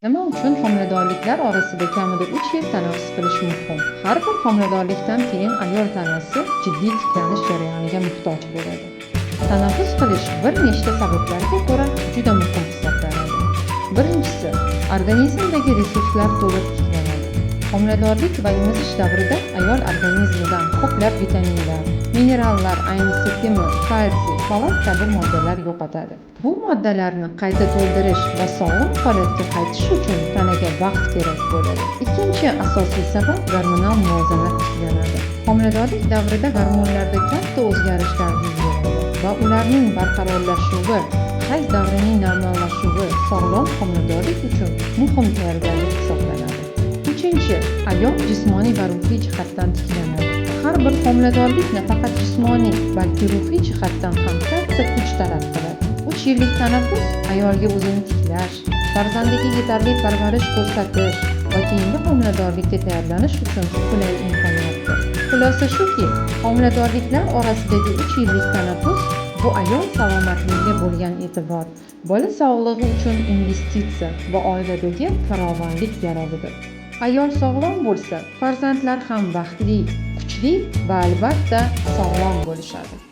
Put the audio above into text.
Nima uchun homiladorliklar orasida kamida 3 yil tanaffus qilish muhim? Har bir homiladorlikdan keyin ayol tanasi jiddiy tiklanish jarayoniga muhtoj bo'ladi. Tanaffus qilish bir nechta sabablarga ko'ra juda muhim hisoblanadi. Birinchisi, organizmdagi resurslar to'liq tiklanadi. Homiladorlik va emizish davrida ayol organizmidan ko'plab vitaminlar, minerallar, ayniqsa temir, kalsiy, folat kabi moddalar yo'qotadi. Bu moddalarni qayta to'ldirish va sog'lom holatga qaytish uchun tanaga vaqt kerak bo'ladi. Ikkinchi asosiy sabab gormonal muvozanat tiklanadi. Homiladorlik davrida gormonlarda katta o'zgarishlar yuz beradi va ularning barqarorlashuvi, hayz davrining normallashuvi sog'lom homiladorlik uchun muhim tayyorgarlik hisoblanadi. Uchinchi, ayol jismoniy va ruhiy jihatdan tiklanadi. Har bir homiladorlik nafaqat jismoniy, balki ruhiy jihatdan ham katta kuch talab qiladi. 3 yillik tanaffus ayolga o'zini tiklash, farzandiga yetarli parvarish ko'rsatish va keyingi homiladorlikka tayyorlanish uchun qulay imkoniyatdir. Xulosa shuki, homiladorliklar orasidagi 3 yillik tanaffus bu ayol salomatligiga bo'lgan e'tibor, bola sog'lig'i uchun investitsiya va oiladagi farovonlik garovidir. Ayol sog'lom bo'lsa, farzandlar ham baxtli, kuchli va albatta sog'lom bo'lishadi.